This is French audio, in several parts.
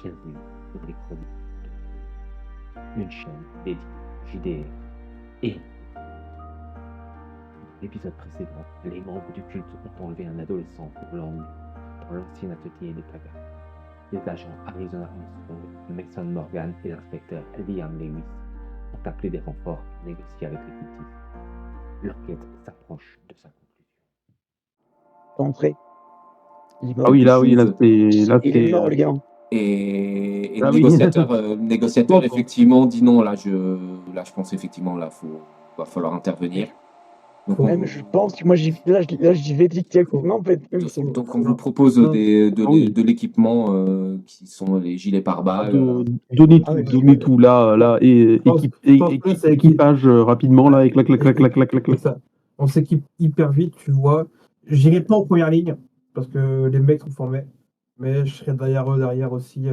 bienvenue sur les chroniques une chaîne dédiée au JDR. Et dans l'épisode précédent, les membres du culte ont enlevé un adolescent pour l'emmener dans l'ancien atelier des Tagas. Les agents Arizona Armstrong, Mason Morgan et l'inspecteur Liam Lewis ont appelé des renforts pour négocier avec les cultistes. L'enquête s'approche de sa conclusion. Entrée. Ah oui, là, oui, là, c'est. Il est mort, le gars. Et Ah le oui. négociateur effectivement dit non. Là, je pense effectivement va falloir intervenir. Donc, Même je pense que moi j'y vais directement en fait. donc on vous propose de l'équipement qui sont les gilets pare-balles. Donnez tout là et équipage rapidement là et clac. C'est ça. On s'équipe hyper vite, tu vois. J'irai pas en première ligne parce que les mecs sont formés, mais je serai derrière eux aussi.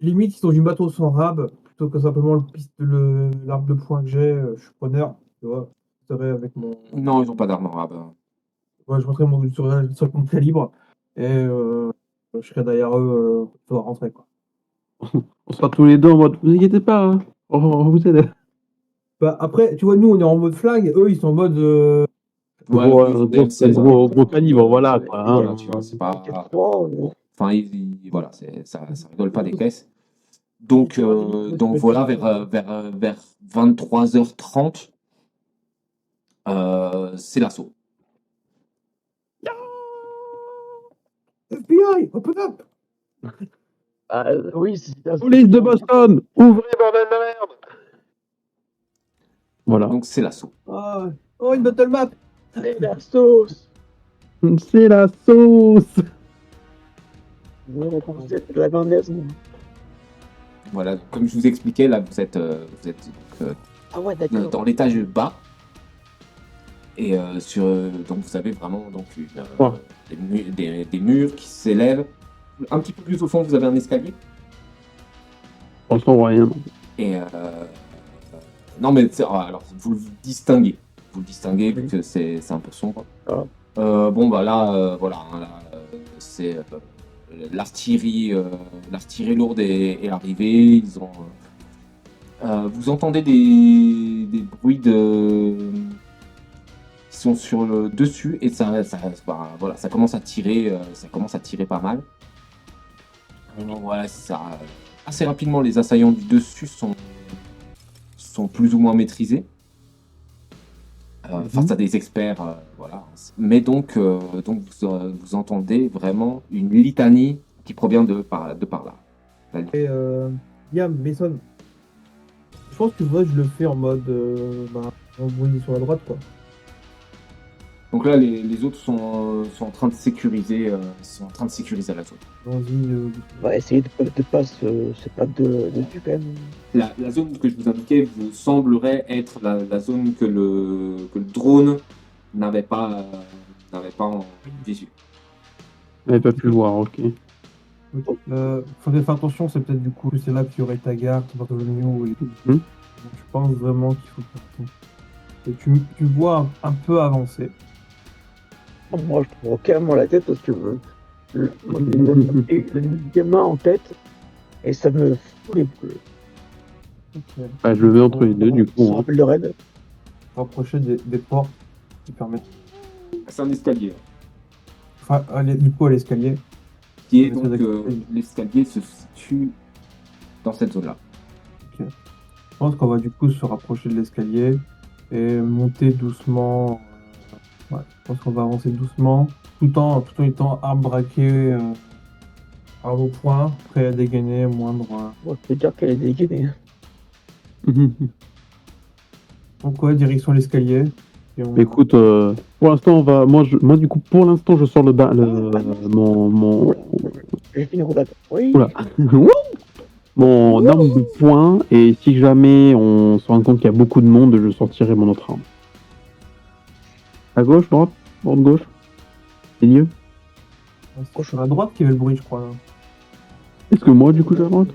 Limite, ils sont du bateau sans rab plutôt que simplement l'arme de poing que j'ai. Je suis preneur, tu vois. Je serai avec mon. Non, ils n'ont pas d'arme en rab. Ouais, je montrerai sur mon calibre et je serai derrière eux. Il faudra rentrer quoi. On sera tous les deux en mode vous inquiétez pas, hein. On vous aide. Bah, après, tu vois, nous on est en mode flag, eux ils sont en mode. Gros calibre, voilà quoi. Voilà, tu vois, c'est pas. Enfin, voilà, ça rigole pas des caisses. Donc voilà, vers 23h30, c'est l'assaut. FBI, open up! Oui, c'est ça. Police de Boston, ouvrez bordel de merde. Voilà. Donc c'est l'assaut. Oh, une battle map! C'est la sauce. C'est la sauce. La bandaise. Voilà, comme je vous expliquais, là vous êtes Ah ouais, d'accord. dans l'étage bas. Et donc vous avez vraiment donc des murs qui s'élèvent. Un petit peu plus au fond, vous avez un escalier. On sent rien. Et non mais alors vous le distinguez. Vu que c'est un peu sombre. Ah. Bon bah là voilà, c'est l'artillerie lourde est arrivée. Ils ont vous entendez des bruits qui sont sur le dessus et ça commence à tirer pas mal. Donc, voilà, ça assez rapidement les assaillants du dessus sont plus ou moins maîtrisés. Face à des experts, voilà. Mais donc vous entendez vraiment une litanie qui provient de par là. Et Liam, Mason, je pense que je le fais en mode on bouille sur la droite quoi. Donc là les autres sont en train de sécuriser la zone. Vas-y. On va essayer de pas c'est pas dessus quand même. La zone que je vous indiquais vous semblerait être la zone que le drone n'avait pas en visu. Elle n'a pas pu le voir, ok. Faudrait faire attention, c'est peut-être du coup c'est là qu'il y aurait Taggart, Bartholomew et tout. Donc, je pense vraiment qu'il faut faire attention. Et tu vois un peu avancer. Moi je prends carrément la tête parce que le gamin en tête et ça me fout les boules. Okay. je le mets entre les deux du coup. Ça me rappelle le raid. Rapprocher des portes qui permettent. C'est un escalier. Enfin, du coup à l'escalier. Qui est donc l'escalier se situe dans cette zone-là. Okay. Je pense qu'on va du coup se rapprocher de l'escalier et monter doucement. Ouais, je pense qu'on va avancer doucement, tout en étant arme braquée, arme au poing, prêt à dégainer moindre. On peut dire qu'elle est dégainée. Donc ouais, direction l'escalier. Écoute, pour l'instant on va. Moi du coup pour l'instant je sors mon. J'ai fait une roulade. Oui. Oula. Mon arme de poing et si jamais on se rend compte qu'il y a beaucoup de monde, je sortirai mon autre arme. À gauche, droite, gauche, milieu. C'est sur la droite qu'il y avait le bruit, je crois. Est-ce que moi du coup j'ai la droite?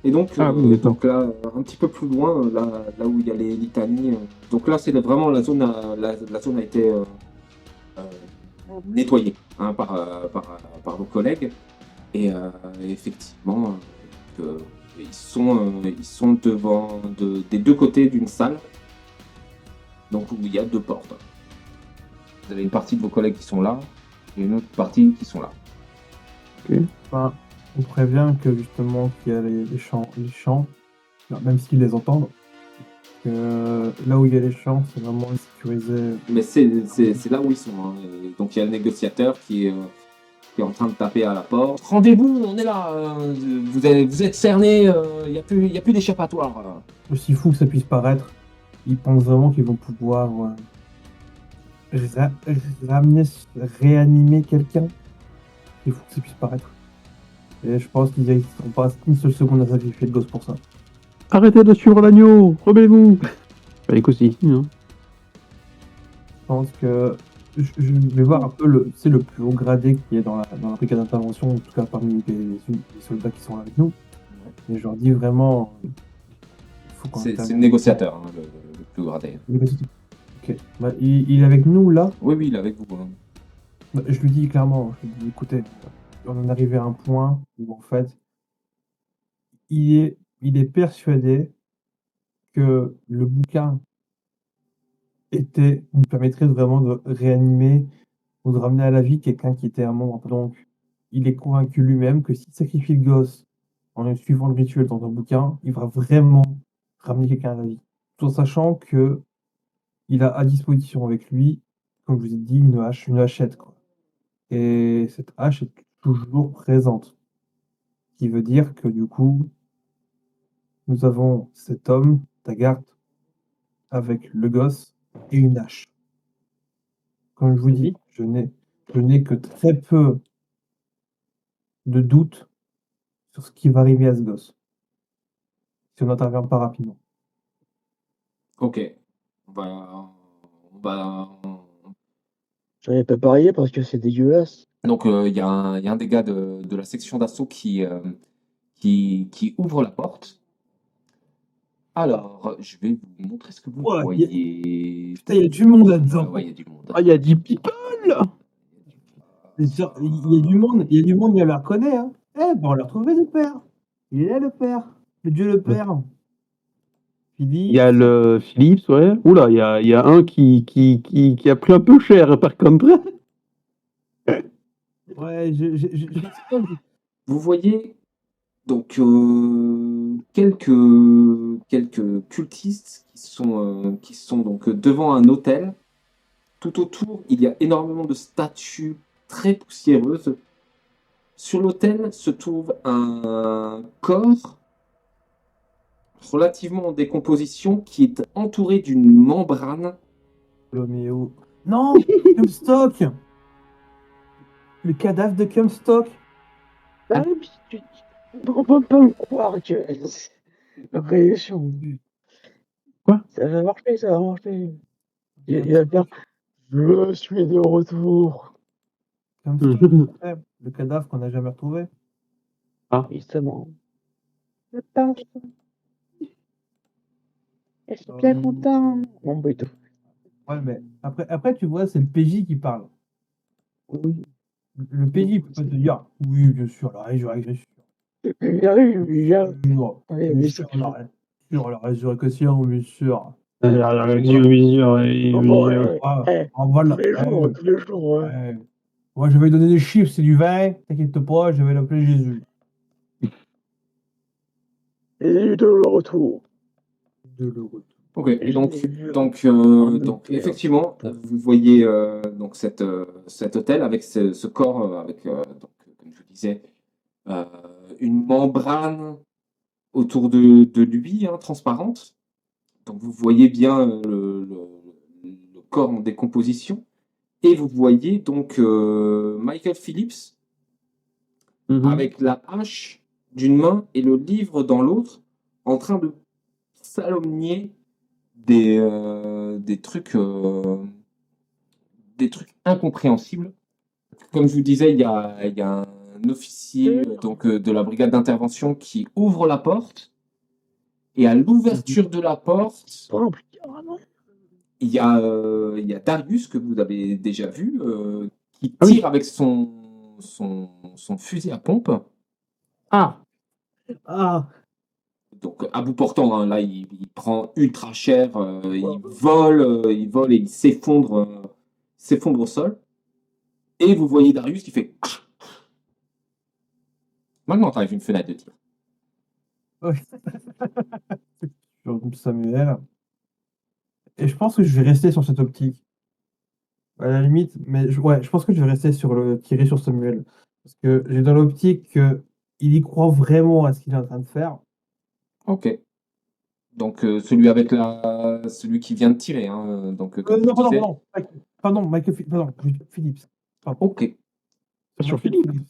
Et donc, oui, donc là, un petit peu plus loin, là où il y a les litanies, donc là c'est vraiment la zone a été nettoyée par vos collègues. Et effectivement, ils sont devant des deux côtés d'une salle, donc où il y a deux portes. Vous avez une partie de vos collègues qui sont là, et une autre partie qui sont là. Enfin, on prévient que justement qu'il y a les champs, même s'ils les entendent, que là où il y a les champs, c'est vraiment sécurisé. Mais c'est là où ils sont. Hein. Et donc il y a le négociateur qui est en train de taper à la porte. Rendez-vous, on est là. Vous êtes cerné. Il y a plus d'échappatoire. Aussi fou que ça puisse paraître, ils pensent vraiment qu'ils vont pouvoir réanimer quelqu'un. C'est fou que ça puisse paraître. Et je pense qu'ils n'hésiteront pas une seule seconde à sacrifier le gosse pour ça. Arrêtez de suivre l'agneau, rebellez-vous. Fallait qu'aussi. Hein. Je pense que je vais voir un peu le plus haut gradé qui est dans la brigade d'intervention, en tout cas parmi les soldats qui sont avec nous. Et je leur dis vraiment, il faut qu'on C'est le négociateur, hein, le plus gradé. Ok. Bah, il est avec nous là. Oui, il est avec vous. Hein. Bah, je lui dis clairement, je lui dis, écoutez, on en est arrivé à un point où en fait, il est persuadé que le bouquin nous permettrait vraiment de réanimer ou de ramener à la vie quelqu'un qui était un membre. Donc, il est convaincu lui-même que s'il sacrifie le gosse en suivant le rituel dans un bouquin, il va vraiment ramener quelqu'un à la vie. Tout en sachant que il a à disposition avec lui, comme je vous ai dit, une hachette, quoi. Et cette hache est toujours présente. Ce qui veut dire que du coup, nous avons cet homme, Taggart, avec le gosse et une hache. Comme je vous dis, je n'ai que très peu de doutes sur ce qui va arriver à ce gosse. Si on n'intervient pas rapidement. Ok. On va... J'en ai pas parié parce que c'est dégueulasse. Donc il y a un des gars de la section d'assaut qui ouvre la porte. Alors, je vais vous montrer ce que vous Ouais, voyez. Putain, il y a du monde là-dedans. Ouais, il y a du monde. Ah, il y a 10 people. C'est sûr, il y a du monde, il la reconnaît. Hein. Eh ben, on l'a retrouvé le père. Il est là le père. Le Dieu le père. Philippe. Il y a le Philips, ouais. Oula, il y a un qui a pris un peu cher, par contre. Ouais, je sais pas. Vous voyez donc quelques cultistes qui sont donc devant un autel. Tout autour, il y a énormément de statues très poussiéreuses. Sur l'autel se trouve un corps relativement en décomposition qui est entouré d'une membrane. Roméo. Non, Comstock. Le cadavre de Comstock. Ah oui, on peut pas me croire que la réaction. Quoi? Ça va marcher, ça va marcher. Il va faire je suis de retour. Comstock, ouais, le cadavre qu'on n'a jamais retrouvé. Justement. Je pense. Ils sont bien contents. Bon, bah, et tout. Ouais, mais après, tu vois, c'est le PJ qui parle. Oui. Le PJ peut pas te dire, oui, bien sûr, la résurrection. Il arrive, il vient. Non, Ouais, bien mais sûr, c'est la résurrection, bien sûr. bon, ouais, On va tous les jours, ouais. ouais. Moi, je vais lui donner des chiffres, c'est du vin, t'inquiète pas, je vais l'appeler Jésus. Il est de retour. Ok, donc effectivement, vous voyez donc cet hôtel avec ce corps, avec, donc, comme je vous disais, une membrane autour de lui, hein, transparente. Donc vous voyez bien le corps en décomposition. Et vous voyez donc Michael Phillips avec la hache d'une main et le livre dans l'autre, en train de salomnier des trucs incompréhensibles. Comme je vous disais, il y a un officier donc de la brigade d'intervention qui ouvre la porte, et à l'ouverture de la porte, il y a Darius que vous avez déjà vu qui tire avec son son fusil à pompe. Ah, Ah, Donc, à bout portant, hein, là, il prend ultra cher, il vole et il s'effondre au sol. Et vous voyez Darius qui fait. Maintenant, t'arrives une fenêtre de tir. sur Samuel. Et je pense que je vais rester sur cette optique. À la limite, mais ouais, je pense que je vais rester sur le tirer sur Samuel. Parce que j'ai dans l'optique qu'il y croit vraiment à ce qu'il est en train de faire. Ok. Donc, celui qui vient de tirer, hein. Donc, comme Non, tu disais. pardon, pardon, Phillips. Pardon. Ok. sur Michael Philippe. Phillips.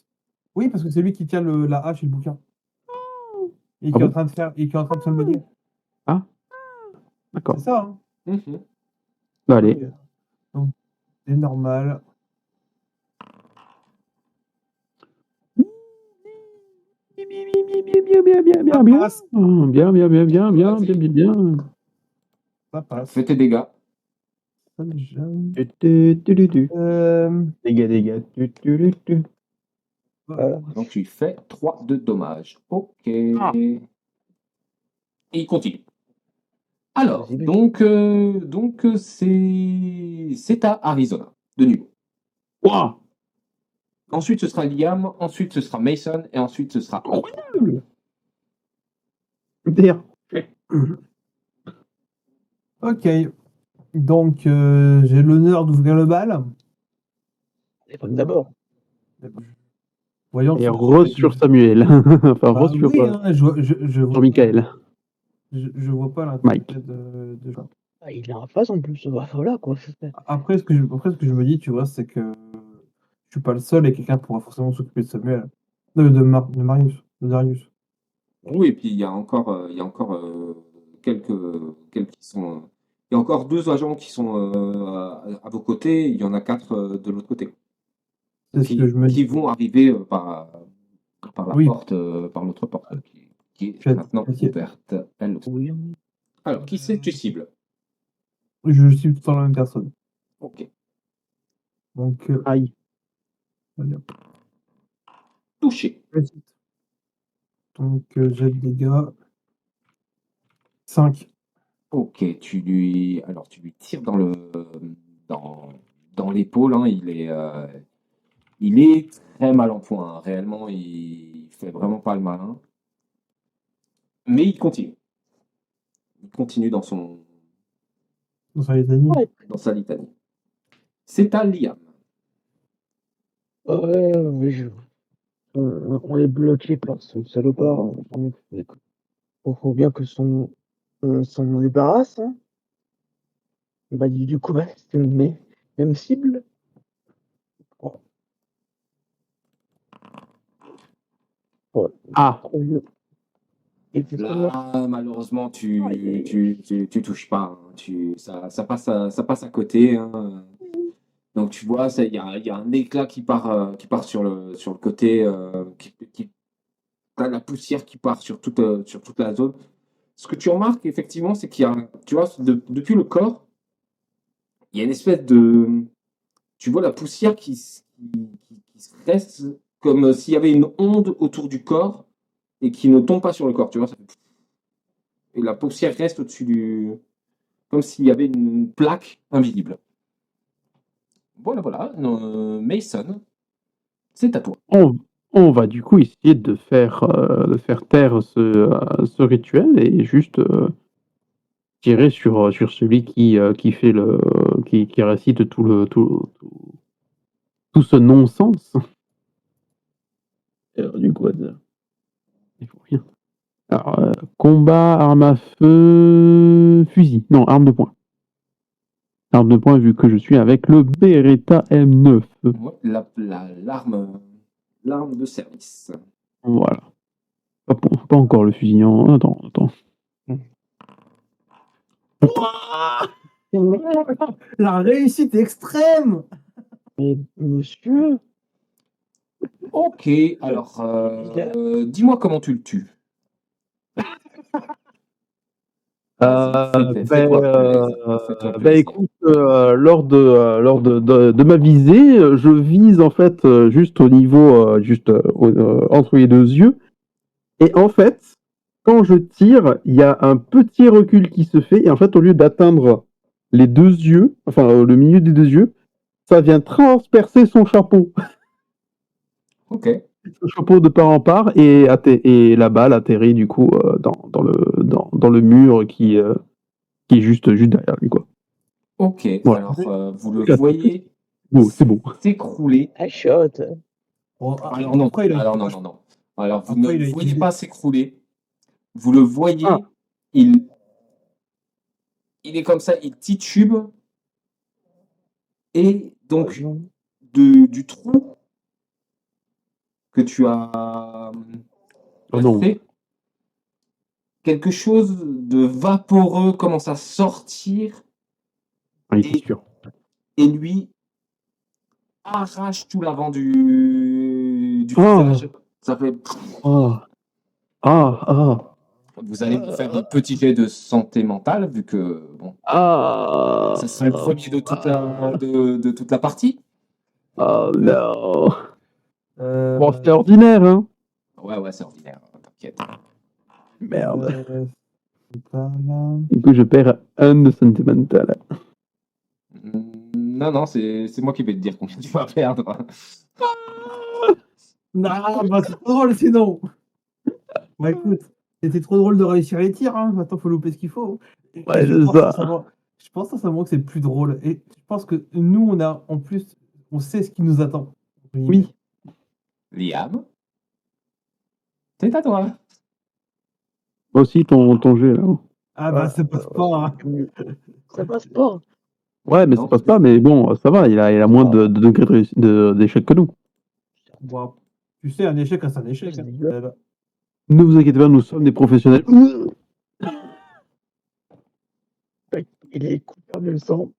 Oui, parce que c'est lui qui tient la hache et le bouquin. Et Ah qui est en bon train de faire, et qui est en train de se le mener. Ah, d'accord. C'est ça, hein. Mhm. Bah, allez. Ok. Donc, c'est normal. Bien. Ça passe. Bien. Ça passe. Fais tes dégâts. Ça, déjà. Du. Euh, Dégâts. Voilà. Donc, tu fais 3 de dommages. Ok. Ah. Et il continue. Alors, Vas-y, donc c'est à Arizona, de nouveau. Ouah, Ensuite, ce sera Liam, ensuite, ce sera Mason, et ensuite, ce sera Hope. incroyable. D'ailleurs, ok. Donc, j'ai l'honneur d'ouvrir le bal. les femmes d'abord. Voyons et si- Rose sur Samuel. Enfin, Bah Rose sur, oui, hein, je vois sur Michael. je vois pas Mike. l'intérêt de ça. Ah, il est en face en plus. Bah, voilà quoi. Après, ce que je me dis, tu vois, c'est que je suis pas le seul et quelqu'un pourra forcément s'occuper de Samuel. De Marius, de Darius. Oui, et puis il y a encore quelques qui sont. Il y a encore 2 agents qui sont à vos côtés, il y en a 4 de l'autre côté, C'est ce que je me qui dis. vont arriver par la Oui, porte, par l'autre porte, qui est je- maintenant je- ouverte, elle aussi. Oui. Alors, qui c'est que tu cibles? je suis tout le temps la même personne. Ok. Donc, Aïe. allez, Touché. réussite. Donc, j'ai de dégâts. 5. Ok, alors tu lui tires dans, dans l'épaule, hein, il est très mal en point, hein. Réellement, il fait vraiment pas le malin. Mais il continue. Il continue Dans sa litanie. Ouais. dans sa litanie. C'est à Liam. Ouais, mais on est bloqué par ce salopard. Faut bien que on s'en débarrasse. Hein. Bah, du coup, bah, c'est une même cible. Oh, ouais, Ah, trop vieux. Et puis, ça va. Là, malheureusement, tu touches pas, hein. Ça passe à côté, hein. Donc tu vois, il y a un éclat qui part sur le côté, t'as la poussière qui part sur toute la zone. Ce que tu remarques, effectivement, c'est qu'il y a, tu vois, depuis le corps, il y a une espèce de, tu vois la poussière qui se reste comme s'il y avait une onde autour du corps et qui ne tombe pas sur le corps, tu vois. Et la poussière reste au-dessus comme s'il y avait une plaque invisible. Voilà. Mason, c'est à toi. on va du coup essayer de faire taire ce rituel et juste tirer sur celui qui fait qui récite tout ce non-sens. Du coup, il faut rien. Alors, combat, arme à feu, fusil. Non, arme de poing. Arme de poing, vu que je suis avec le Beretta M9. Ouais, l'arme de service. Voilà. Pas encore le fusil. Attends. La réussite extrême! Mais monsieur, Ok, alors dis-moi comment tu le tues. Vas-y, fais-toi plaisir. Fais-toi plaisir. Écoute, lors de ma visée, je vise en fait juste au niveau, entre les deux yeux. Et en fait, quand je tire, il y a un petit recul qui se fait. Et en fait, au lieu d'atteindre les deux yeux, enfin le milieu des deux yeux, ça vient transpercer son chapeau. Ok. Son chapeau de part en part et la balle atterrit du coup dans le mur qui est juste derrière lui, quoi. Ok. Voilà. Alors, vous le Là, voyez c'est beau. s'écrouler. I shot. Bon, Alors non. après, il a Alors été non, moche. non, non. Alors, vous Après, ne il a le été voyez dé- pas s'écrouler. Vous le voyez, Ah. il est comme ça, il titube. Et donc, Non. du trou que tu as Oh non. fait, quelque chose de vaporeux commence à sortir Ah, il était et, sûr. et lui arrache tout l'avant du Oh. visage. Ça fait. Ah. Ah. Vous allez vous faire un petit jet de santé mentale, vu que bon, Ah. ça serait le premier de toute la partie. Oh non. Euh, Bon, c'est ordinaire, hein. Ouais, c'est ordinaire, t'inquiète. Merde. c'est pas là. Du coup, je perds un de sentimental. Non, c'est moi qui vais te dire combien tu vas perdre. Non, bah, c'est trop drôle sinon. Bah écoute, c'était trop drôle de réussir les tirs, hein. Maintenant, faut louper ce qu'il faut. Et Ouais, je c'est pense ça. sincèrement que c'est plus drôle. Et je pense que nous, en plus, on sait ce qui nous attend. entre guillemets. Oui. Liam, c'est à toi. Moi aussi, ton jeu, là. Ah bah, ça passe pas, hein. Ça passe pas. Ouais, mais Non, ça passe pas, mais bon, ça va, il a moins de degrés d'échec que nous. Bon, tu sais, un échec reste un échec, hein. Ne vous inquiétez pas, nous sommes des professionnels. Il est coupable de le sang.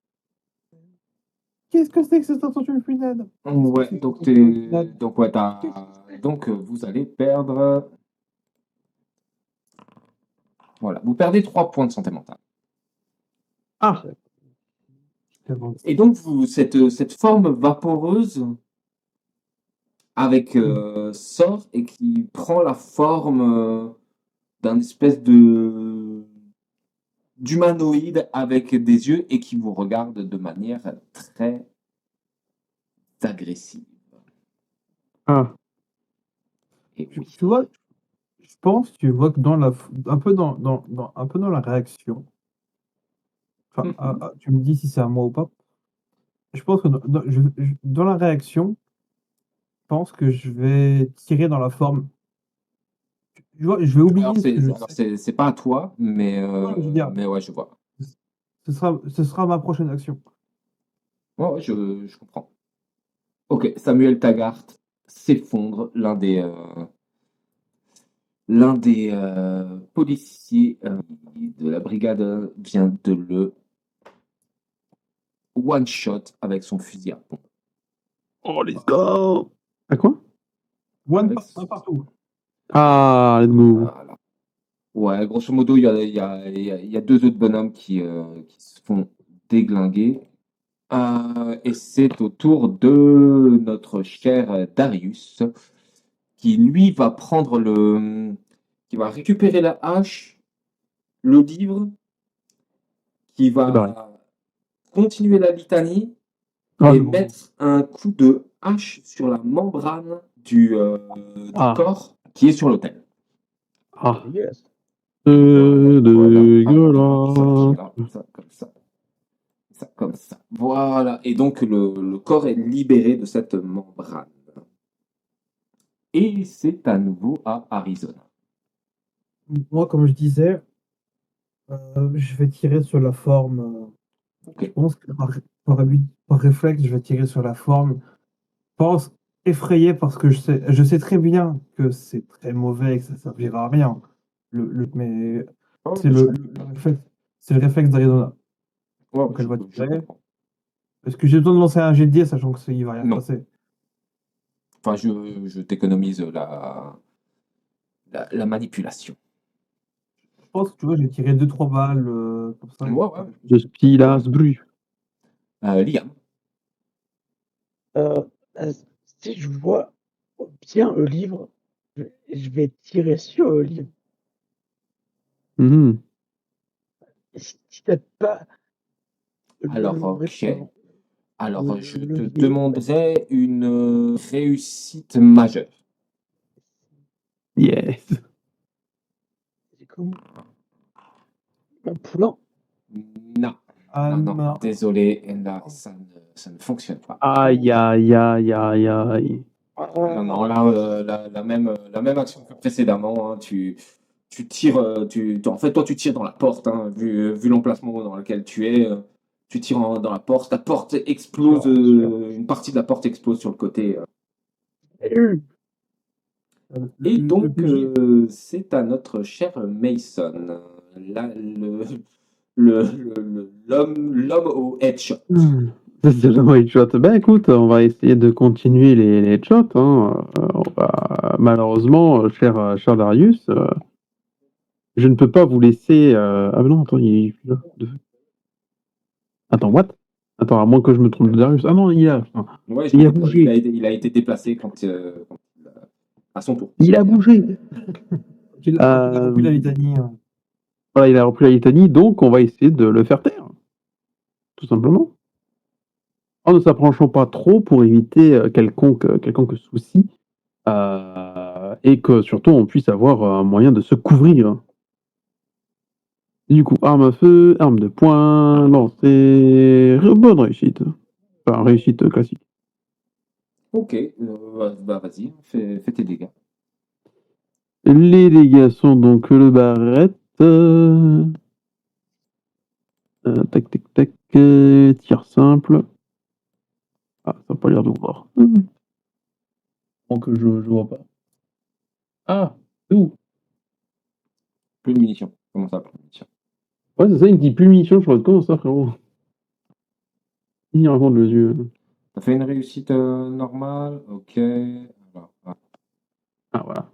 Qu'est-ce que c'est que cette attention finale? Ouais, donc vous allez perdre. Voilà, vous perdez 3 points de santé mentale. Ah. Et donc cette forme vaporeuse avec sort et qui prend la forme d'un espèce de d'humanoïde avec des yeux et qui vous regarde de manière très agressive. Ah. Et oui. Tu vois, je pense, tu vois que un peu un peu dans la réaction, enfin, tu me dis si c'est à moi ou pas. Je pense que dans la réaction, je pense que je vais tirer dans la forme. Tu vois, je vais oublier Alors, ce que je sais. c'est pas à toi, mais Je veux dire, ouais, je vois. ce sera ma prochaine action. Ouais, je comprends. Ok, Samuel Taggart s'effondre, l'un des policiers de la brigade vient de le one-shot avec son fusil à pompe. Oh, let's go. À quoi? Avec Un partout. Ah, let's go. Voilà. Ouais, grosso modo, il y a 2 autres bonhommes qui se font déglinguer. Et c'est au tour de notre cher Darius, qui lui qui va récupérer la hache, le livre, qui C'est barré. va continuer la litanie Ah. et mettre un coup de hache sur la membrane du Ah. corps qui est sur l'autel. Ah. Yes. Dégueulasse. Comme ça. Voilà. Et donc, le corps est libéré de cette membrane. Et c'est à nouveau à Arizona. Moi, comme je disais, je vais tirer sur la forme. Ok. Je pense que par réflexe, je vais tirer sur la forme. Je pense effrayé parce que je sais très bien que c'est très mauvais et que ça servira à rien. Mais c'est le réflexe d'Arizona. Ouais, Donc elle va je tirer. comprends. Est-ce que j'ai besoin de lancer un jet de dés, sachant qu'il va rien se Non. passer? Enfin, je t'économise la manipulation. Je pense que tu vois, j'ai tiré 2-3 balles comme ça. Ouais. Je spilas bru. Liam. Euh, euh, Si je vois bien le livre, je vais tirer sur le livre. Mhm. Si t'as pas Alors, le ok. référent, Alors, je le te livre, demanderai une réussite majeure. Yes. c'est comment? Un poulain. Non, Ah non, non. désolé, là, ça ne fonctionne pas. Aïe, aïe, aïe, aïe, aïe. Non, là, la même action que précédemment, hein, tu tires, en fait, toi, tu tires dans la porte, hein, vu l'emplacement dans lequel tu es, tu tires dans la porte explose, Sûr. une partie de la porte explose sur le côté. Et Le donc, PJ, c'est à notre cher Mason. Là, l'homme au headshot. C'est le headshot. Ben écoute, on va essayer de continuer les headshots. Hein. Malheureusement, cher Darius, je ne peux pas vous laisser. Ah mais non, attends, il est plus là. Attends, what? Attends, à moins que je me trompe de Darius. Ah non, il est là. Putain. Ouais, Il a bougé. il a été déplacé à son tour. Il a bougé. il a repris la litanie. Voilà, il a repris la litanie, donc on va essayer de le faire taire. Tout simplement. En ne s'approchant pas trop pour éviter quelconque souci. Et que surtout on puisse avoir un moyen de se couvrir. Du coup, arme à feu, arme de poing, lancer, bonne réussite. Enfin, réussite classique. Ok, bah vas-y, fais tes dégâts. Les dégâts sont donc le barrette. Tac, tac, tac. Tir simple. Ah, ça n'a pas l'air de voir. Donc je vois pas. Ah, où? Plus de munitions. Comment ça, plus de munitions? Ouais, c'est ça, il me dit plus munitions, je vois comment ça, frérot. Il raconte le yeux. Ça fait une réussite normale, ok. Alors, Ah, voilà.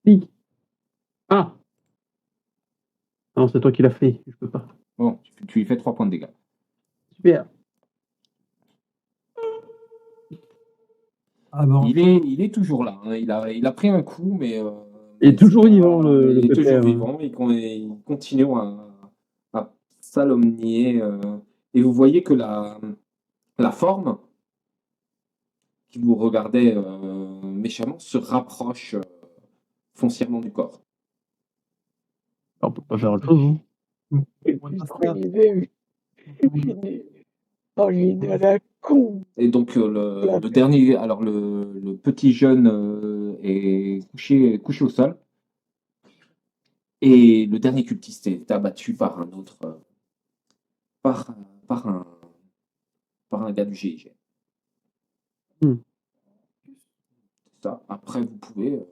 Clic. Ah! Non, c'est toi qui l'as fait, je peux pas. bon, tu lui fais 3 points de dégâts. Super. Ah bon. Il est toujours là, hein. Il a pris un coup, mais. Il est mais toujours c'est pas- vivant, le Il est toujours pépère. vivant, il continue à s'alomnier. Et vous voyez que la forme qui vous regardait méchamment se rapproche foncièrement du corps. On peut pas faire autre chose. Hein. Oh, j'ai une idée à la con. Et donc le dernier, alors le petit jeune est couché au sol. Et le dernier cultiste est abattu par un autre, par, par un, par un gars du GIGN. Ça. Après, vous pouvez.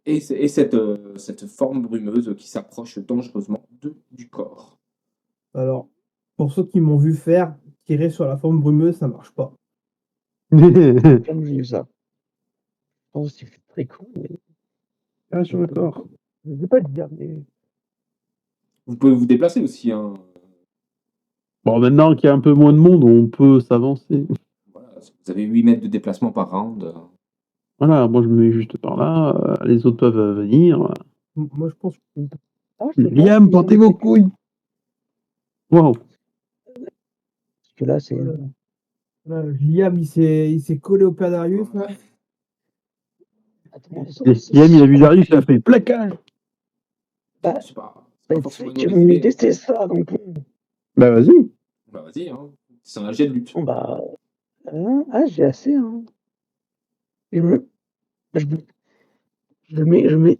Et cette forme brumeuse qui s'approche dangereusement du corps. Alors, pour ceux qui m'ont vu faire, tirer sur la forme brumeuse, ça marche pas. Comme j'ai eu ça. Je pense que c'est très con, mais Ah, je suis d'accord. je ne vais pas le dire, mais Vous pouvez vous déplacer aussi. Hein. Bon, maintenant qu'il y a un peu moins de monde, on peut s'avancer. Voilà, vous avez 8 mètres de déplacement par round. Voilà, moi je me mets juste par là, les autres peuvent venir. Moi, je pense que ah, je sais pas, Liam, ils plantez sont- vos couilles. Waouh. Parce que là, c'est. là, Liam, il s'est collé au père Darius. Là. Attends, Liam, il a vu Darius, il a fait plaquage. Bah, C'est pas tu forcément une tu mauvaise me idée. détestais ça, donc Bah vas-y. Bah, vas-y, hein. C'est un jet de lutte. bon, bah. J'ai assez, hein. Je me. Je, me- je mets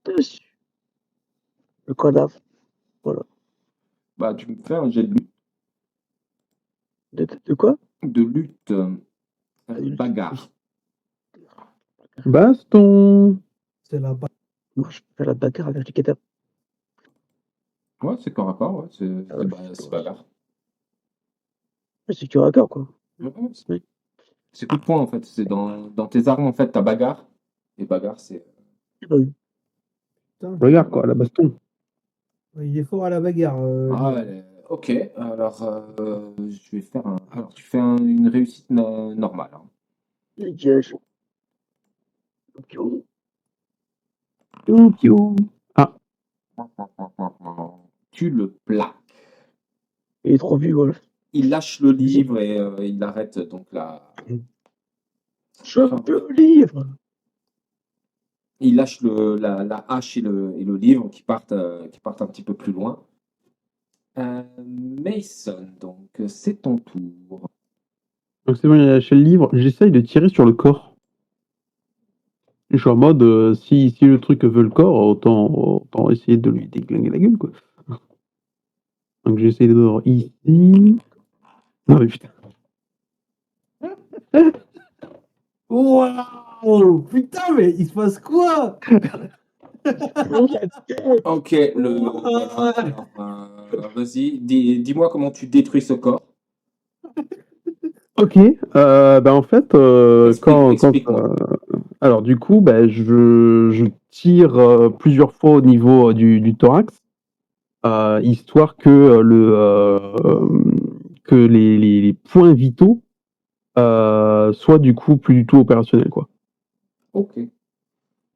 dessus le cadavre. Voilà. Bah, tu me fais un jet de lutte. De quoi? De lutte. lutte. Bagarre. Baston. C'est la base. Moi, je fais la bagarre avec les cadavres. Ouais, c'est corps à corps, ouais. ouais, C'est bagarre. C'est du raccord, quoi. Ouais, Oui. c'est coup de poing en fait. C'est dans tes armes en fait, t'as bagarre. Et bagarre, c'est. Bah oui. Putain, Regarde quoi, la baston. il est fort à la bagarre. Ah, Liam. ouais, Ok, alors je vais faire un. Alors tu fais une réussite normale. Hein. Dégage. Piou, piou. Ah, Tu le plaques. Il est trop vieux, Wolf. Il lâche le livre et il arrête donc la. Chope le livre. Il lâche la hache et le livre qui partent un petit peu plus loin. Mason, donc c'est ton tour. donc c'est bon, il a lâché le livre. J'essaye de tirer sur le corps. Je suis en mode, si le truc veut le corps, autant essayer de lui déglinguer la gueule, quoi. Donc j'essaye de ici. Non mais putain. Waouh! Putain, mais il se passe quoi? Ok, voilà. Alors, vas-y, dis-moi comment tu détruis ce corps. Ok, en fait, Explique-moi. alors du coup, je tire plusieurs fois au niveau du thorax, histoire que que les points vitaux soient du coup plus du tout opérationnels, quoi. Ok.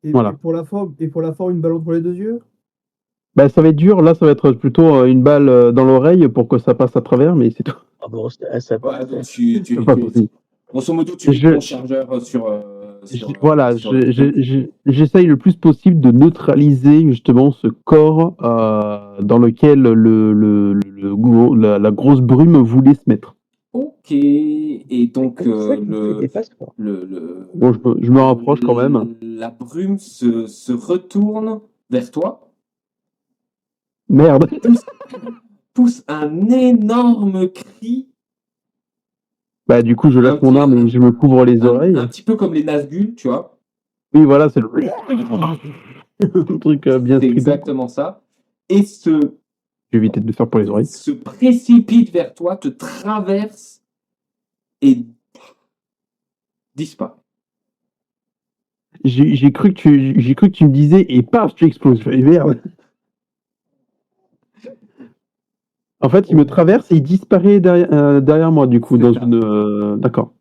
Voilà. Et pour la forme, une balle entre les deux yeux? Ça va être dur. Là, ça va être plutôt une balle dans l'oreille pour que ça passe à travers, mais c'est tout. Ah bon, ça Ouais, donc C'est pas possible. grosso modo, tu vides Je- ton chargeur Voilà, sur le truc. j'essaye le plus possible de neutraliser justement ce corps dans lequel la grosse brume voulait se mettre. Ok, et donc C'est ça qui me fait des passeports. Bon, je me rapproche quand même. la brume se retourne vers toi, Merde. pousse un énorme cri, Du coup, je un lâche mon petit, arme et je me couvre les un oreilles. petit peu comme les Nazgûl, tu vois. Oui, voilà, c'est le un truc bien C'est strident. exactement ça. Et Je vais éviter de le faire pour les oreilles. se précipite vers toi, te traverse et disparaît. J'ai cru que tu me disais et paf, tu exploses. Je fais, merde. En fait, il me traverse et il disparaît derrière moi, du coup, C'est dans ça. une. D'accord.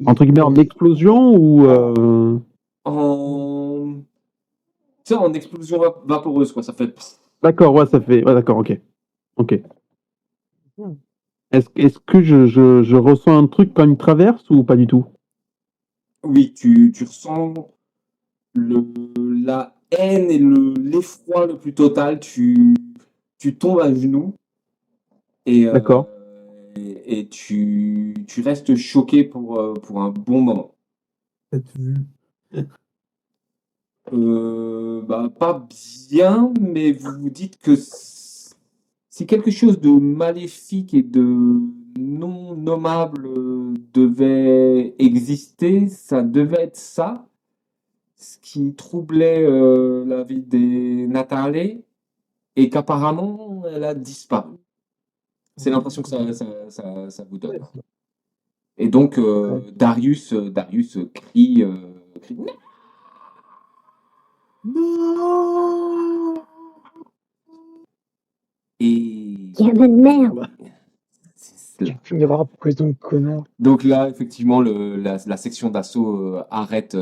Entre guillemets, en explosion ou. En, tu sais, en explosion vaporeuse, quoi. Ça fait. D'accord, ouais, ça fait. Ouais, d'accord, ok. Ok. Hmm. Est-ce que je ressens un truc quand il me traverse ou pas du tout? Oui, tu ressens la haine et l'effroi le plus total. Tu tombes à genoux et, D'accord. tu restes choqué pour un bon moment. Cette vue. Pas bien, mais vous vous dites que si quelque chose de maléfique et de non nommable devait exister, ça devait être ça, ce qui troublait la vie des Natale, et qu'apparemment elle a disparu. C'est l'impression que ça vous donne. Et donc Darius crie Non! et Gamin de merde. c'est Tu finiras en prison, connard. donc là, effectivement, la section d'assaut arrête,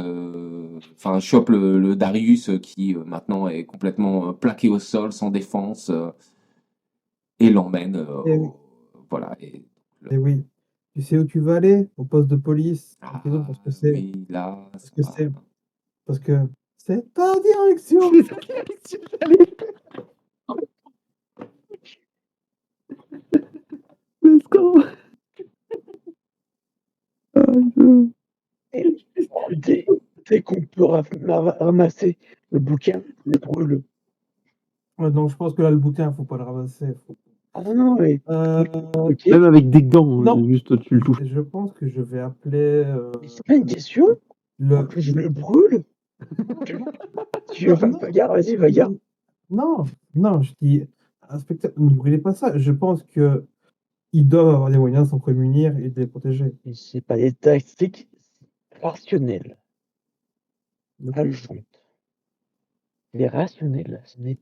enfin chope le Darius qui maintenant est complètement plaqué au sol, sans défense, et l'emmène. Eh oui, Voilà. Et eh oui. Tu sais où tu vas aller? Au poste de police, en prison, parce que c'est, oui, là, parce ça que va. c'est, parce que c'est ta direction. Let's go. Et dès qu'on peut ramasser le bouquin, le brûle. Ouais, donc je pense que là, le bouquin, faut pas le ramasser. Ah non, mais. Euh, Ok. Même avec des gants, non, juste tu le touches. je pense que je vais appeler Mais c'est pas une question. En le. plus, je le brûle. Tu veux faire une bagarre? Vas-y, bagarre. Non, non, je dis, inspecteur, ne brûlez pas ça. Je pense que ils doivent avoir des moyens de s'en prémunir et de les protéger. Mais c'est pas des tactiques rationnelles. Alphonse. Les rationnels, ce n'est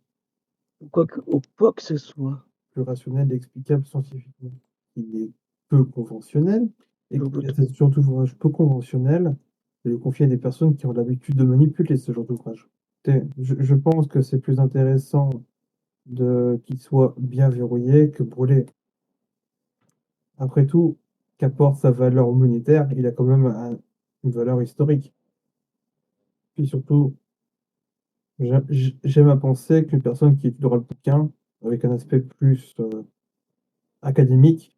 quoi que ce soit. plus rationnel et explicable scientifiquement. Il est peu conventionnel, et Donc, c'est surtout d'ouvrage peu conventionnel de le confier à des personnes qui ont l'habitude de manipuler ce genre d'ouvrage. Je pense que c'est plus intéressant qu'il soit bien verrouillé que brûlé. Après tout, qu'apporte sa valeur monétaire, il a quand même une valeur historique. Puis surtout, j'aime à penser qu'une personne qui étudiera le bouquin avec un aspect plus académique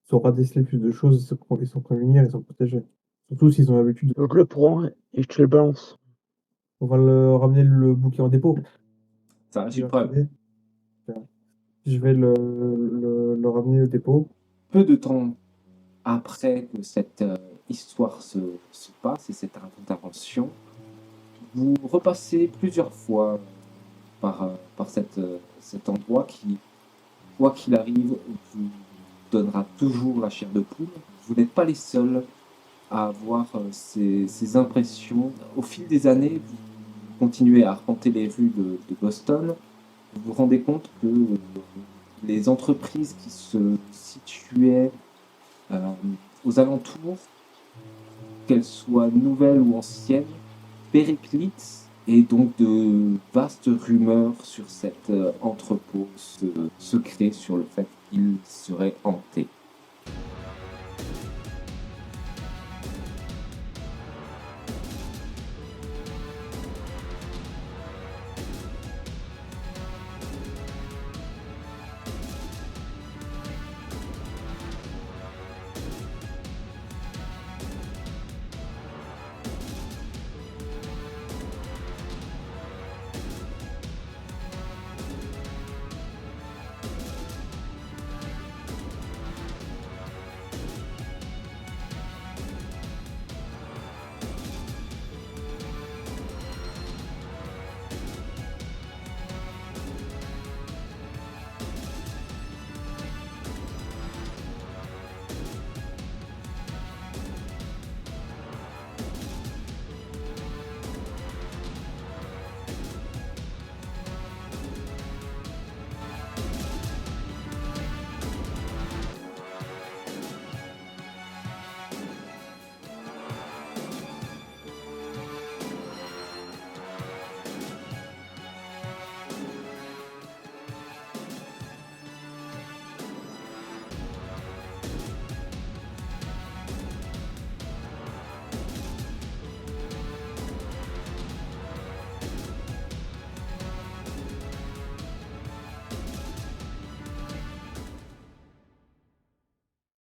saura déceler plus de choses et s'en prémunir et s'en protéger. Surtout s'ils ont l'habitude de... le prends et je te le balance. On va le ramener le bouquin en dépôt. Ça reste Il une va preuve. arriver. Je vais le ramener au dépôt. Peu de temps après que cette histoire se passe et cette intervention, vous repassez plusieurs fois par cet endroit qui, quoi qu'il arrive, vous donnera toujours la chair de poule. Vous n'êtes pas les seuls à avoir ces impressions. Au fil des années, vous continuez à arpenter les rues de Boston. Vous vous rendez compte que les entreprises qui se situaient aux alentours, qu'elles soient nouvelles ou anciennes, périclitent, et donc de vastes rumeurs sur cet entrepôt se créent sur le fait qu'il serait hanté.